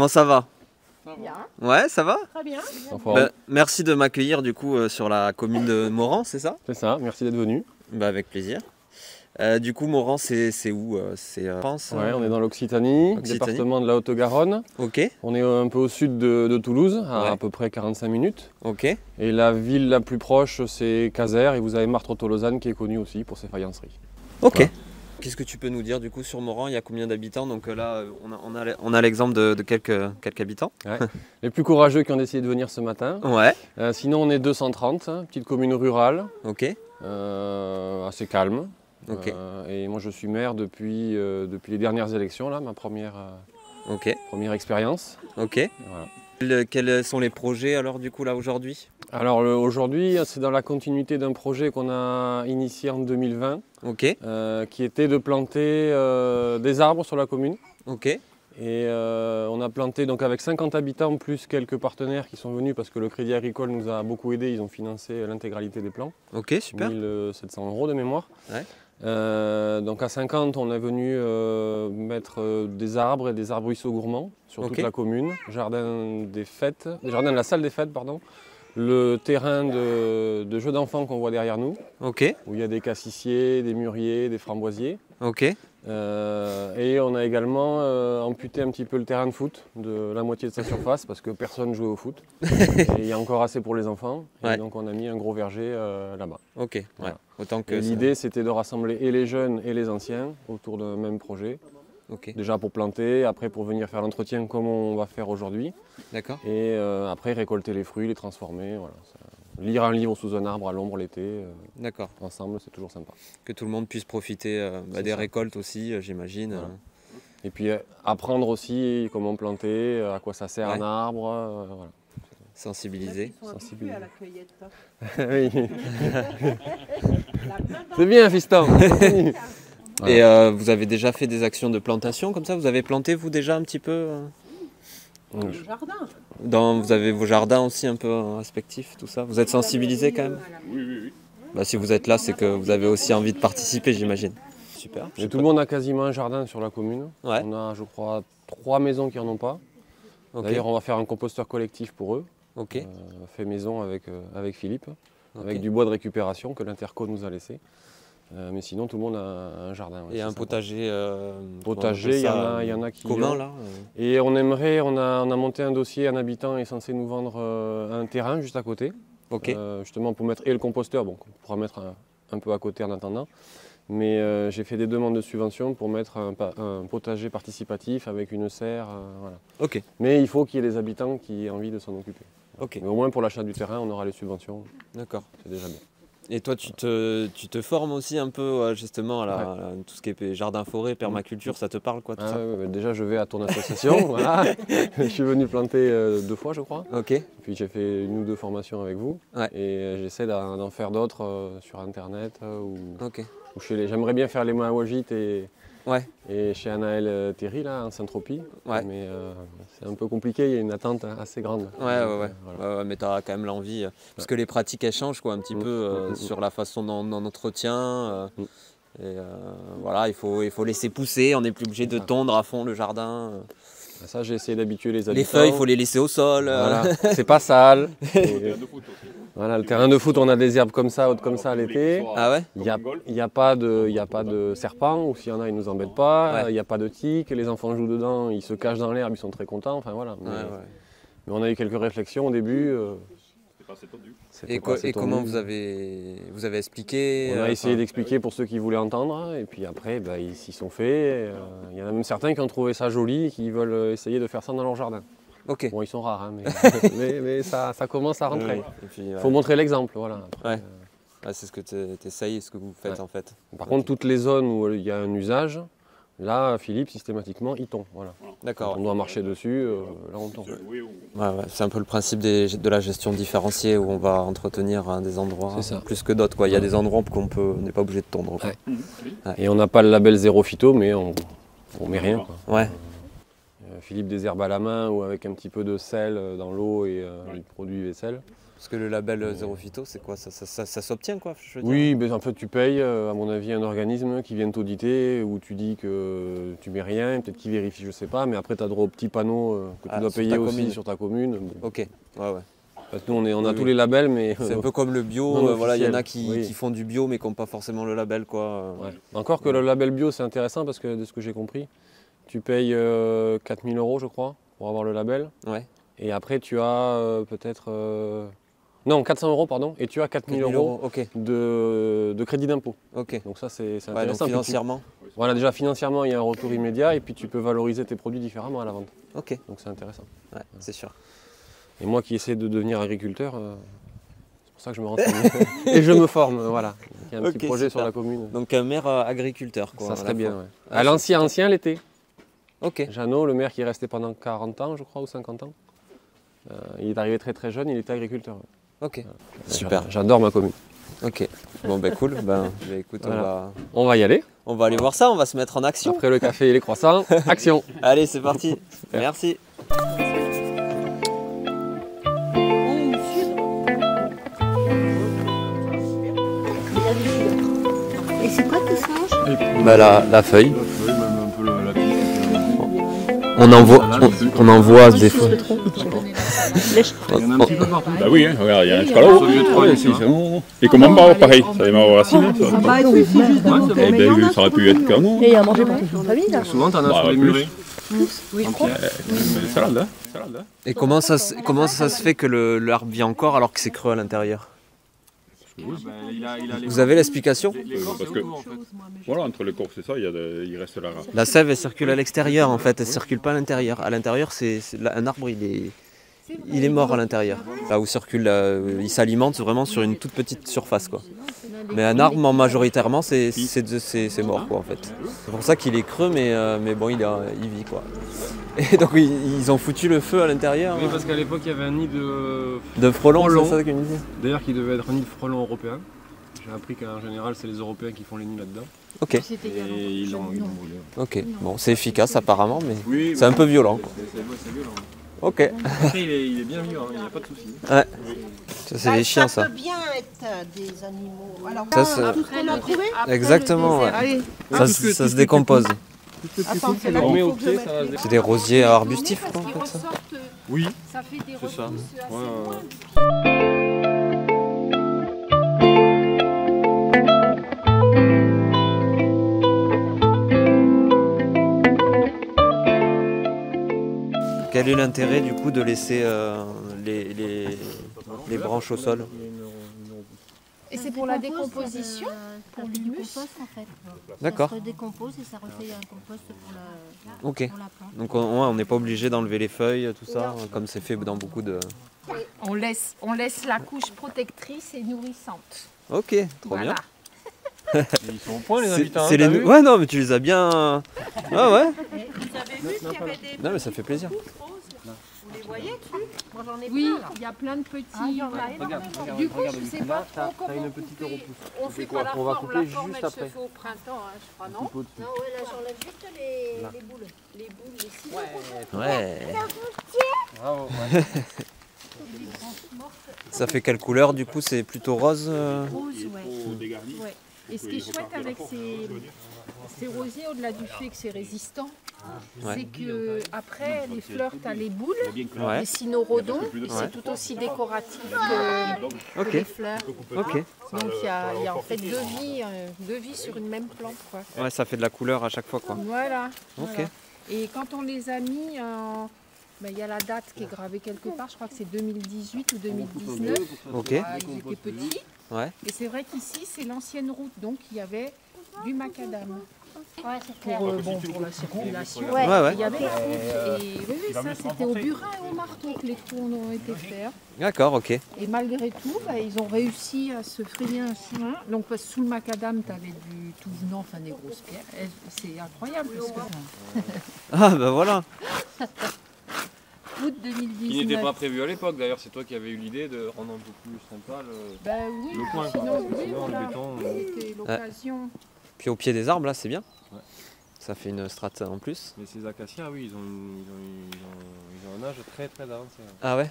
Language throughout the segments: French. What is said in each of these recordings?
comment ça va? Bien. Ouais, ça va? Très bien. Merci de m'accueillir du coup sur la commune de Morans, c'est ça? C'est ça, merci d'être venu. Avec plaisir. Du coup, Morans, c'est où? C'est France? Ouais, on est dans l'Occitanie, département de la Haute-Garonne. Ok. On est un peu au sud de Toulouse, à peu près 45 minutes. Ok. Et la ville la plus proche, c'est Caser, et vous avez Martres-Tolosane qui est connue aussi pour ses faïenceries. Ok. Voilà. Qu'est-ce que tu peux nous dire du coup sur Morans? Il y a combien d'habitants? Donc là, on a l'exemple de quelques habitants. Ouais. Les plus courageux qui ont décidé de venir ce matin. Ouais. Sinon, on est 230, petite commune rurale, Ok. assez calme. Ok. Et moi, je suis maire depuis les dernières élections, là, ma première expérience. Ok. Voilà. Quels sont les projets alors du coup là aujourd'hui? Alors aujourd'hui, c'est dans la continuité d'un projet qu'on a initié en 2020, qui était de planter des arbres sur la commune. Ok. Et on a planté donc avec 50 habitants plus quelques partenaires qui sont venus parce que le Crédit Agricole nous a beaucoup aidés, ils ont financé l'intégralité des plans. Ok, super. 1700 € de mémoire. Ouais. Donc à 50, on est venu mettre des arbres et des arbrisseaux gourmands sur toute la commune, jardin de la salle des fêtes, pardon. Le terrain de jeux d'enfants qu'on voit derrière nous, où il y a des cassissiers, des mûriers, des framboisiers. Et on a également amputé un petit peu le terrain de foot de la moitié de sa surface parce que personne ne jouait au foot. Et il y a encore assez pour les enfants. Et donc on a mis un gros verger là-bas. Voilà. L'idée c'était de rassembler et les jeunes et les anciens autour d'un même projet. Déjà pour planter, après pour venir faire l'entretien comme on va faire aujourd'hui. D'accord. Et après récolter les fruits, les transformer. Voilà. Lire un livre sous un arbre à l'ombre l'été. D'accord. Ensemble, c'est toujours sympa. Que tout le monde puisse profiter des récoltes aussi, j'imagine. Voilà. Et puis apprendre aussi comment planter, à quoi ça sert un arbre. Voilà. Sensibiliser. À la cueillette. Oui. C'est bien, fiston. Et vous avez déjà fait des actions de plantation comme ça? Vous avez planté vous déjà un petit peu Le jardin. Vous avez vos jardins aussi un peu respectifs, tout ça? Vous êtes sensibilisés quand même? Oui. Bah, si vous êtes là, c'est que vous avez aussi envie de participer, j'imagine. Super. Et tout le monde a quasiment un jardin sur la commune. Ouais. On a, je crois, 3 maisons qui n'en ont pas. D'ailleurs, on va faire un composteur collectif pour eux. Fait maison avec Philippe, avec du bois de récupération que l'Interco nous a laissé. Mais sinon, tout le monde a un jardin. Et un potager. Potager, il y en a qui commun là. Et on aimerait, on a monté un dossier, un habitant est censé nous vendre un terrain juste à côté. Justement pour mettre et le composteur, bon, on pourra mettre un peu à côté en attendant. Mais j'ai fait des demandes de subvention pour mettre un potager participatif avec une serre. Voilà. Mais il faut qu'il y ait des habitants qui aient envie de s'en occuper. Mais au moins pour l'achat du terrain, on aura les subventions. D'accord. C'est déjà bien. Et toi, tu te formes aussi un peu justement à tout ce qui est jardin-forêt, permaculture, ça te parle quoi tout ça? Déjà, je vais à ton association. Voilà. Je suis venu planter 2 fois, je crois. Puis j'ai fait 1 ou 2 formations avec vous. Et j'essaie d'en faire d'autres sur Internet. J'aimerais bien faire les Mahawajit et chez Anaël Terry, là, en Saint-Tropez. Mais c'est un peu compliqué, il y a une attente assez grande. Mais tu as quand même l'envie, parce que les pratiques elles changent quoi, un petit peu sur la façon dont on entretient. Voilà, il faut laisser pousser, on n'est plus obligé de tondre à fond le jardin. Ça, j'ai essayé d'habituer les habitants. Les feuilles, il faut les laisser au sol. Voilà. C'est pas sale. Voilà, le terrain de foot, on a des herbes comme ça, hautes comme ça l'été. Il n'y a pas de serpents, ou s'il y en a, ils ne nous embêtent pas. Il n'y a pas de tiques, les enfants jouent dedans, ils se cachent dans l'herbe, ils sont très contents. Enfin, voilà. Mais on a eu quelques réflexions au début. Et comment vous avez expliqué? On a essayé d'expliquer pour ceux qui voulaient entendre, et puis après, ils s'y sont faits. Il y en a même certains qui ont trouvé ça joli et qui veulent essayer de faire ça dans leur jardin. Bon, ils sont rares, hein, mais ça commence à rentrer. Il faut montrer l'exemple. Voilà. C'est ce que tu essayes, ce que vous faites en fait. Par contre, toutes les zones où il y a un usage, là, Philippe, systématiquement, il tombe. Voilà. D'accord. On doit marcher dessus, là on tombe. C'est un peu le principe de la gestion différenciée où on va entretenir des endroits plus que d'autres. Il y a des endroits qu'on n'est pas obligé de tondre. Et on n'a pas le label zéro phyto, mais on met rien. Philippe des herbes à la main ou avec un petit peu de sel dans l'eau et du produit vaisselle. Parce que le label Zéro Phyto, c'est quoi? Ça s'obtient, quoi, je veux dire. Oui, mais en fait tu payes, à mon avis, un organisme qui vient t'auditer, où tu dis que tu mets rien, peut-être qu'il vérifie, je sais pas, mais après tu as droit aux petits panneaux que tu dois sur payer ta aussi commune. sur ta commune. Bon. Ok, ouais. Parce que nous on a Oui, tous oui. les labels, mais C'est un peu comme le bio, non voilà, il y en a officiel, oui. qui font du bio mais qui n'ont pas forcément le label, quoi. ouais. Encore que le label bio c'est intéressant parce que de ce que j'ai compris, tu payes 4 000 € je crois pour avoir le label. Ouais. Et après tu as peut-être... Non, 400 € pardon, et tu as 4 000 € ok. de crédit d'impôt. Ok. Donc ça c'est Ouais, donc intéressant. Puis financièrement. voilà, déjà financièrement il y a un retour immédiat et puis tu peux valoriser tes produits différemment à la vente. Ok. Donc c'est intéressant. Ouais, c'est sûr. Et moi qui essaie de devenir agriculteur, c'est pour ça que je me renseigne. Et je me forme, voilà. Il y a un Ok, petit projet super. sur la commune. Donc un maire agriculteur, quoi. Ça à serait la bien, fois. ouais. Ah, À l'ancien l'été. Ok. Jeannot, le maire qui est resté pendant 40 ans, je crois, ou 50 ans. Il est arrivé très jeune, il était agriculteur. Ok. Super. J'adore ma commune. Ok. Bon, ben cool. Ben, écoute, Voilà. On va y aller. on va aller voir ça, on va se mettre en action. Après le café et les croissants, action. Allez, c'est parti. Merci. Et c'est quoi tes singes? Bah, la feuille. On en voit des fois. Bah oui, hein, regarde, il y a un jusqu'à là-haut. Ouais, c'est bon. Et comment bah, pareil, ça démarre aux racines. Ça. Bah, il suffit juste de monter Eh ben, ça aurait pu être canon. Et il y a à manger pour toute une famille là. Souvent, t'en as Bah, sur les plus. murets. Oui, Salade, hein. Salade, hein. Et comment ça se fait que l'arbre vit encore alors que c'est creux à l'intérieur? Vous avez l'explication? Parce que, voilà, entre les corps, c'est ça, il reste la racine. La sève, elle circule à l'extérieur en fait, elle circule pas à l'intérieur. À l'intérieur, un arbre, il est mort à l'intérieur. Là où circule, il s'alimente vraiment sur une toute petite surface, quoi. Mais un arbre, majoritairement, c'est mort, quoi, en fait. C'est pour ça qu'il est creux, mais bon, il vit, quoi. Et donc ils ont foutu le feu à l'intérieur. Oui, parce qu'à l'époque, il y avait un nid De frelons, Frelons. c'est ça qu'une idée. D'ailleurs, qui devait être un nid de frelons européen. J'ai appris qu'en général, c'est les Européens qui font les nids là-dedans. Ok, Et ils l'ont brûlé. ok. Bon, c'est efficace apparemment, mais Oui, c'est un peu violent, quoi. c'est violent. Ok. Après, il est bien vivant, il n'y a pas de souci. Ouais. Ça, c'est les chiens, ça. Ça peut bien être des animaux. Alors, Ça, c'est- tout ce qu'on a trouvé. Exactement, ouais. Allez, Ça se décompose. attends, c'est là On met qu'il au faut que je pied, mette ça va les- C'est des rosiers arbustifs, quoi, en fait, ça. Oui, Ça fait des c'est ça. repousses assez Ouais, ouais, loin. ouais. Quel est l'intérêt du coup de laisser les branches au sol? Et c'est pour la décomposition, pour l'humus. compost en fait. D'accord. Ça se décompose et ça refait un compost pour Ok. pour la plante. Donc on n'est pas obligé d'enlever les feuilles, tout ça, comme c'est fait dans beaucoup de... On laisse la couche protectrice et nourrissante. Ok, trop Voilà. bien. Ils sont au point, les habitants. C'est hein, t'as les... vu Ouais, non, mais tu les as bien... Ah ouais. Vous avez vu qu'il y avait des Non, mais ça fait plaisir. roses là? Vous les voyez dessus? Moi j'en ai Oui, plein là. il y a plein de petits. Ah, il y en a énormément. Du coup, je ne sais pas trop comment couper. On fait pas la On va forme. couper La forme, juste elle après. se fait au printemps, hein, je crois, non? Non, ouais, là j'enlève juste les boules. Les boules, les ciseaux. Ouais. Bravo. Ça fait quelle couleur du coup? C'est plutôt rose Rose, ouais. Ouais. Et ce qui est chouette avec ces rosiers, au-delà du fait que c'est résistant, Ouais. c'est que après les fleurs, tu as les boules, Ouais. les cynorhodons, et Ouais. c'est tout aussi décoratif que Ok. les fleurs. Ok. Donc il y a en fait deux vies sur une même plante, quoi. Ouais, ça fait de la couleur à chaque fois, quoi. Voilà. Ok. voilà. Et quand on les a mis, il y a la date qui est gravée quelque part, je crois que c'est 2018 ou 2019. Ok. Ils étaient petits. Ouais. Et c'est vrai qu'ici, c'est l'ancienne route, donc il y avait du macadam. Ouais, c'est clair. Pour la circulation. Ouais. Ouais, ouais. Il y avait les trous. Et oui, ça, c'était au burin et au marteau que les trous ont été faits. D'accord, ok. Et malgré tout, ils ont réussi à se frayer un chemin. Donc, parce que sous le macadam, tu avais du tout venant, enfin des grosses pierres. Et c'est incroyable parce que Ah bah voilà. août Qui 2019. n'était pas prévu à l'époque, d'ailleurs, c'est toi qui avais eu l'idée de rendre un peu plus sympa Oui, le coin. sinon, oui, Sinon, voilà. le béton. C'était l'occasion. Puis au pied des arbres, là, c'est bien. Ouais. Ça fait une strate en plus. Mais ces acacias, oui, ils ont un âge très très avancé. Ah ouais.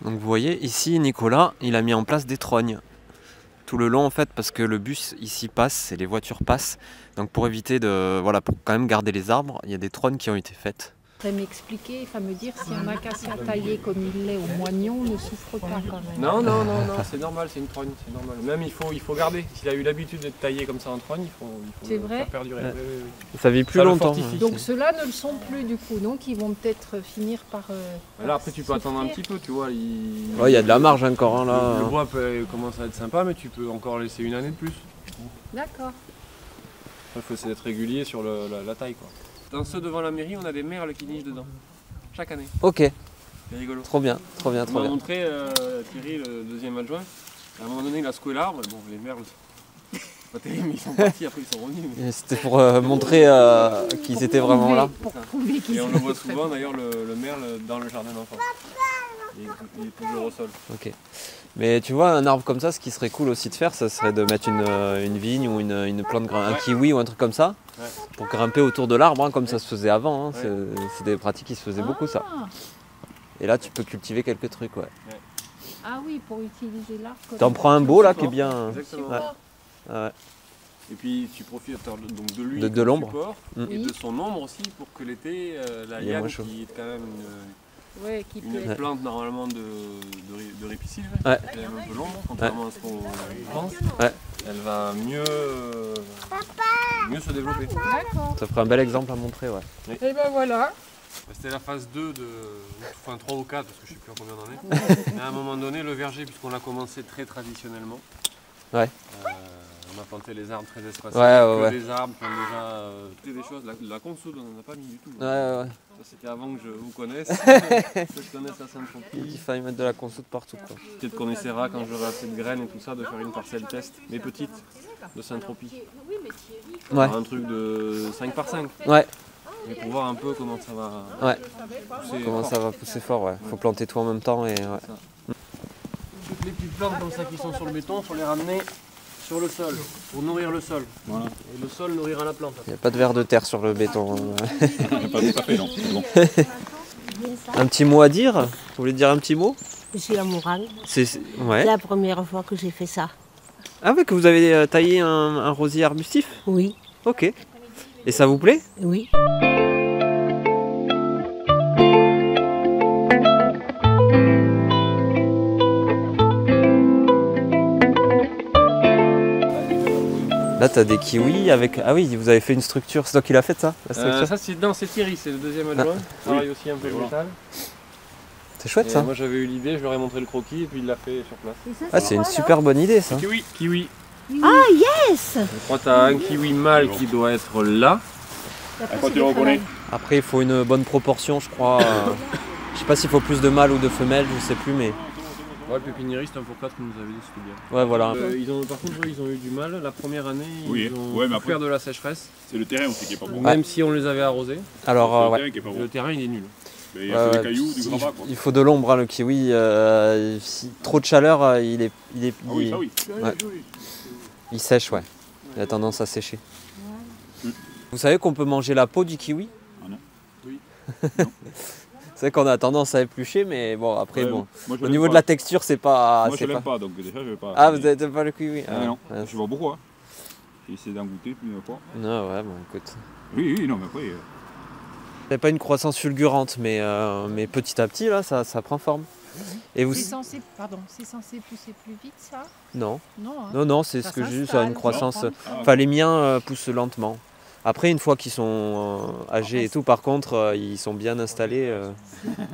Donc vous voyez, ici Nicolas, il a mis en place des trognes. Tout le long en fait, parce que le bus ici passe et les voitures passent. Donc pour éviter de... Voilà, pour quand même garder les arbres, il y a des trognes qui ont été faites. M'expliquer, enfin me dire si un acacia taillé comme il l'est au moignon ne souffre pas quand même. Non, c'est normal, c'est une trogne, c'est normal. Même il faut garder. S'il a eu l'habitude d'être taillé comme ça en trogne, il faut C'est le vrai faire perdurer. Ouais. Oui. Ça vit plus Ça le longtemps. fortifie. Donc ceux-là ne le sont plus du coup, donc ils vont peut-être finir par... Là après tu peux attendre un petit peu, tu vois. Ouais, il y a de la marge encore hein, là. Le bois commence à être sympa, mais tu peux encore laisser une année de plus. D'accord. Il faut essayer d'être régulier sur la taille, quoi. Dans ceux devant la mairie, on a des merles qui nichent dedans. Chaque année. Ok, C'est rigolo. trop bien, trop bien, On trop m'a bien. montré Thierry, le deuxième adjoint. À un moment donné, il a secoué l'arbre. Bon, les merles, pas terrible, mais ils sont partis, après ils sont revenus. Mais... Et c'était pour montrer qu'ils étaient vraiment là. Pour prouver qu'ils Et on sont le voit très souvent d'ailleurs, le merle dans le jardin d'enfants. Il est toujours au sol. Ok. Mais tu vois, un arbre comme ça, ce qui serait cool aussi de faire, ça serait de mettre une vigne ou une plante, un kiwi ou un truc comme ça, Ouais. pour grimper autour de l'arbre, hein, comme ça se faisait avant. Hein. Ouais. C'est des pratiques qui se faisaient beaucoup ça. Ah. Et là, tu peux cultiver quelques trucs, ouais. Ah oui, pour utiliser l'arbre. comme T'en prends un beau là qui est support. bien. Exactement. Ouais. Ouais. Et puis tu profites donc de lui De comme l'ombre. support, Mm. et de son ombre aussi pour que l'été, la Il y a liane moins chaud. qui est quand même Ouais, qui peut une être... plante normalement de ripisylve, Ouais. qui aime un peu l'ombre, contrairement à ce qu'on pense, Ouais. elle va mieux se développer. D'accord. Ça ferait un bel exemple à montrer, ouais. Et ben voilà. C'était la phase 2 enfin 3 ou 4 parce que je ne sais plus à combien on en est. Mais à un moment donné, le verger, puisqu'on l'a commencé très traditionnellement, Ouais. on a planté les arbres très espacés, Ouais. des arbres, enfin, déjà toutes des choses. La consoude, on n'en a pas mis du tout. Ouais. Ça c'était avant que je vous connaisse, que je connaisse la Sainte-Tropie. Il fallait mettre de la consoude partout, quoi. Peut-être qu'on essaiera quand j'aurai assez de graines et tout ça de faire une parcelle test, mais petite, de Sainte-Tropie. Ouais. Un truc de 5 par 5. Ouais. Et pour voir un peu comment ça va Ouais. pousser. Comment ça va pousser fort, ouais. Faut planter tout en même temps et ouais. Toutes les petites plantes comme ça qui sont sur le béton, il faut les ramener sur le sol, pour nourrir le sol. Voilà. Et le sol nourrira la plante. Il n'y a pas de vers de terre sur le béton. Hein. Pas tout à fait, non. Mais bon. Un petit mot à dire? Vous voulez dire un petit mot? Je suis à Mourane. C'est ouais. C'est la première fois que j'ai fait ça. Ah ouais, que vous avez taillé un rosier arbustif? Oui, Ok. Et ça vous plaît? oui. Là, tu as des kiwis avec... Ah oui, vous avez fait une structure. C'est toi qui l'as faite, ça? La structure Ça c'est Thierry, c'est le deuxième adjoint. Il travaille aussi un peu le métal. C'est chouette, Et ça. moi j'avais eu l'idée, je leur ai montré le croquis et puis il l'a fait sur place. Ah, c'est une super bonne idée, ça. Kiwi. Yes. Je crois que tu as un kiwi mâle qui doit être là. À quoi tu le reconnais? Après, il faut une bonne proportion, je crois. Je sais pas s'il faut plus de mâles ou de femelles, je sais plus, mais... Ouais, le pépiniériste, un pour 4 nous avait dit c'était bien. Ouais, voilà. Par contre, ils ont eu du mal. La première année, Oui, ils ont ouais, mais après- souffert de la sécheresse. C'est le terrain aussi qui est pas bon. Même si on les avait arrosés, Alors, C'est le ouais. terrain qui est pas bon. le terrain il est nul. Mais il y a que des cailloux, du gravat, quoi. Il faut de l'ombre, hein, le kiwi. Trop de chaleur, il Ah oui, ça oui. Ouais. Il sèche, ouais. Il a tendance à sécher. Vous savez qu'on peut manger la peau du kiwi? Ah non. Oui. C'est vrai qu'on a tendance à éplucher, mais bon, après, Ouais, bon. moi, je Au l'aime niveau de pas. la texture, c'est pas... Moi je c'est l'aime pas... pas, donc déjà je vais pas. Ah, vous n'avez pas le kiwi? Ah, non, ouais. je vois beaucoup. Hein. J'ai essayé d'en goûter plusieurs fois. Non, ouais, bon, écoute. Oui, non, mais après. C'est pas une croissance fulgurante, mais petit à petit, là, ça prend forme. Et vous... C'est censé pousser plus vite, ça? Non, Non, hein. non, c'est Ça ce que j'ai vu, ça a s'installe, une croissance... Ah, Enfin, les miens poussent lentement. Après, une fois qu'ils sont âgés et tout, par contre, ils sont bien installés.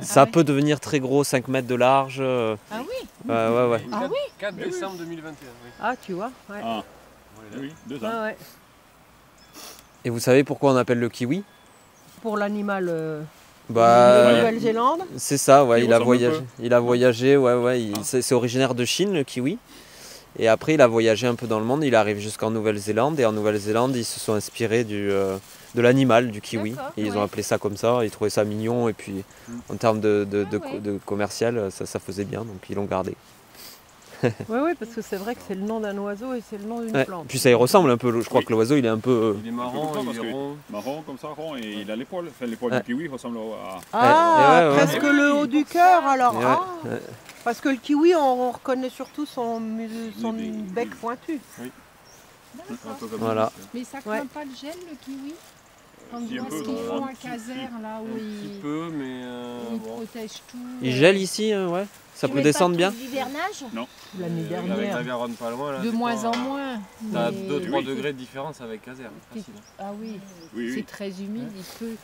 Ça peut devenir très gros, 5 mètres de large. Ah oui? Ouais. Ah oui? 4 décembre 2021. Oui. Ah, tu vois. Ouais. Ah, oui, 2 ans. Ah, ouais. Et vous savez pourquoi on appelle le kiwi? Pour l'animal de Bah, Nouvelle-Zélande. c'est ça, ouais, Il il a ressemble un voyagé. Il a voyagé, ouais. C'est originaire de Chine, le kiwi. Et après, il a voyagé un peu dans le monde. Il arrive jusqu'en Nouvelle-Zélande. Et en Nouvelle-Zélande, ils se sont inspirés de l'animal, du kiwi. D'accord, Et ils ouais. ont appelé ça comme ça. Ils trouvaient ça mignon. Et puis, en termes de Ah ouais. commercial, ça faisait bien. Donc, ils l'ont gardé. Oui, parce que c'est vrai que c'est le nom d'un oiseau et c'est le nom d'une Ouais. plante. Puis ça y ressemble un peu. Je crois que l'oiseau, il est un peu. Il est marron, Parce il est que- rond. Marron comme ça, rond, et il a les poils. Enfin, les poils Ouais. du kiwi ressemblent à... Ah, Ouais, ouais, presque le haut du cœur alors. Ouais, Ah. ouais. Parce que le kiwi, on reconnaît surtout son bec pointu. Un peu comme Voilà. ça. Mais ça craint Ouais. pas le gel, le kiwi? Quand Si, tu un vois peu, ce qu'ils non. font Un à petit Caser, là où Un petit ils, peu, mais ils bon. protègent tout. Il gèle ici, ouais. Ça Tu peut mets descendre pas bien. tout d'hivernage? L'année Avec la dernière. Garonne pas loin, là. De c'est moins pas- en moins. T'as mais- 2-3 degrés de différence avec Caser. Facile. Ah oui, Oui, c'est oui. très humide, il peut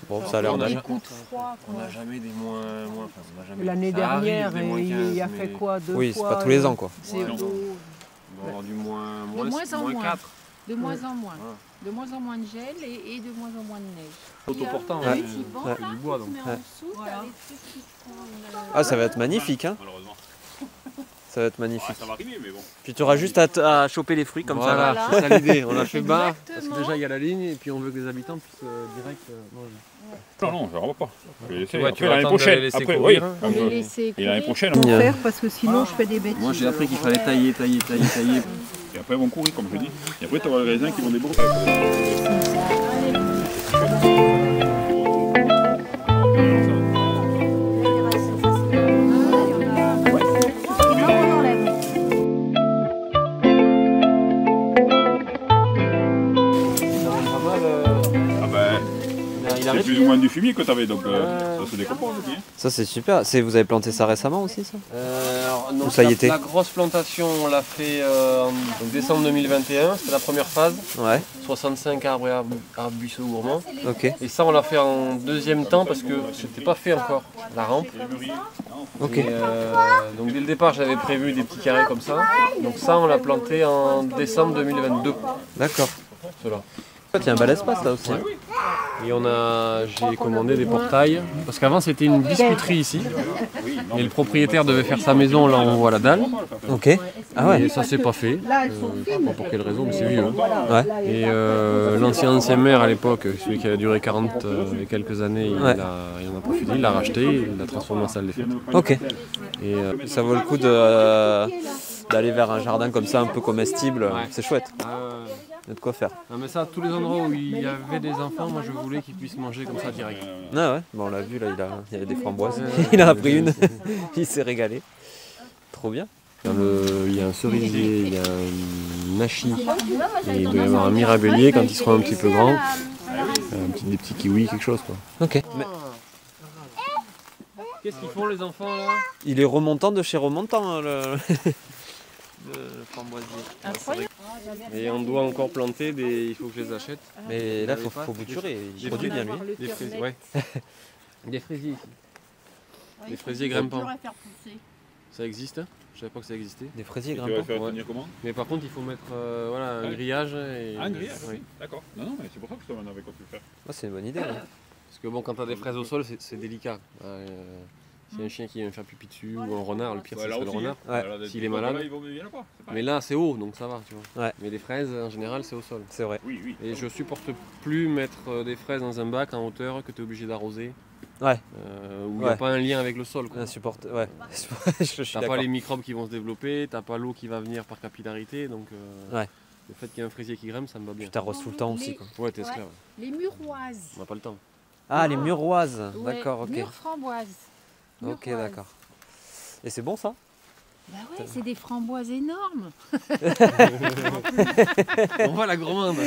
Bon, ça a l'air On a d'un. des ja- coups de froid. On quoi. n'a jamais des moins. Enfin, on n'a jamais. L'année Ça arrive, dernière, des moins il 15, a fait mais quoi 2 Oui, c'est fois pas tous les ans, quoi. C'est Ouais, beau. on va avoir du moins moins en moins. 4. De moins en moins. Voilà. De moins en moins de gel et de moins en moins de neige. Autoportant, Ouais. hein, Tu vends, c'est du bois donc. mais Ouais. en dessous, t'as des trucs qui font Ah, ça va être magnifique, hein. Malheureusement. Ça va être Ouais, magnifique. ça va arriver, mais bon. Puis tu auras juste à choper les fruits comme ça. Voilà, là. c'est ça l'idée. On l'a fait bas parce que Exactement. déjà il y a la ligne et puis on veut que les habitants puissent direct manger. Non, ça va pas. Je vais laisser. Ouais, tu Après, vas l'année attendre de les prochaine. laisser Après, courir, oui. hein. Un peu. les laisser Et l'année courir. prochaine, Faut Ouais. faire parce que sinon je fais des bêtises. Moi j'ai appris qu'il fallait tailler. et après, ils vont courir, comme je dis. Et après, tu auras les raisins qui vont déborder. Ah ben, Il c'est arrive. plus ou moins du fumier que tu avais, donc ça se décompose aussi. hein. Ça, c'est super. Vous avez planté ça récemment aussi, ça? Alors, non, Ou ça y était? La grosse plantation, on l'a fait en décembre 2021, c'était la première phase, Ouais, 65 arbres et arbres buisseaux gourmands. ok. Et ça, on l'a fait en deuxième temps parce que c'était pas fait encore, la rampe. Ok. Et, donc dès le départ, j'avais prévu des petits carrés comme ça. Donc ça, on l'a planté en décembre 2022, D'accord. cela. Il y a un bel espace là aussi. hein. Et j'ai commandé des portails, parce qu'avant c'était une biscuiterie ici. Et le propriétaire devait faire sa maison, là on voit la dalle. Ok. Ah ouais. Et ça s'est pas fait. Je sais pas pour quelle raison, mais c'est vieux. Ouais. Et l'ancien maire à l'époque, celui qui a duré 40 et quelques années, il en a profité, il l'a racheté, il l'a transformé en salle des fêtes. Ok. Et Ça vaut le coup d'aller vers un jardin comme ça, un peu comestible. Ouais. C'est chouette. Il y a de quoi faire. non, mais ça, tous les endroits où il y avait des enfants, moi je voulais qu'ils puissent manger comme ça direct. Ah ouais. Bon, on l'a vu là, il y avait des framboises. Il en a pris une. Il s'est régalé. Trop bien. Il y a un cerisier, il y a un nachi, et il doit y avoir un mirabellier quand ils seront un petit peu grands. Des petits kiwis, quelque chose quoi. Ok. Mais Qu'est-ce qu'ils font les enfants là? il est remontant de chez remontant, hein, le framboisier. Incroyable. Et on doit encore planter il faut que je les achète. Mais là, faut bouturer. Il produit bien lui. Des fraisiers, ouais. Des fraisiers ici. Des fraisiers grimpants. Ça existe? Je savais pas que ça existait. Des fraisiers Tu vas grimpants. faire Ouais. tenir comment? Mais par contre, il faut mettre un grillage. Un grillage. Oui. D'accord. Non, mais c'est pour ça que je te demandais quand tu le fais. Ah, c'est une bonne idée. Ouais. Parce que bon, quand t'as des fraises au sol, c'est délicat. C'est un chien qui vient faire pipi dessus ou un renard, le pire Ouais, c'est là le aussi, renard. Ouais. Là, S'il est malade. Là, ils viennent pas. c'est pareil. Mais là, c'est haut, donc ça va, tu vois. Ouais. Mais les fraises, en général, c'est au sol. C'est vrai. Oui, oui. Et je supporte plus mettre des fraises dans un bac en hauteur que tu es obligé d'arroser. Ouais. Où il n'y a Ouais. pas un lien avec le sol. quoi. Insupporte. Ouais. Je suis T'as d'accord. pas les microbes qui vont se développer, t'as pas l'eau qui va venir par capillarité, donc Ouais. le fait qu'il y ait un fraisier qui grimpe, ça me va bien. Tu t'arroses tout le temps aussi. Quoi. Ouais, t'es esclave, Les muroises. on n'a pas le temps. Ah, les muroises. Ouais, D'accord, ok. Mûres framboises. Ok, Muroises. d'accord. Et c'est bon ça? Bah ouais, c'est des framboises énormes. On voit la gourmande.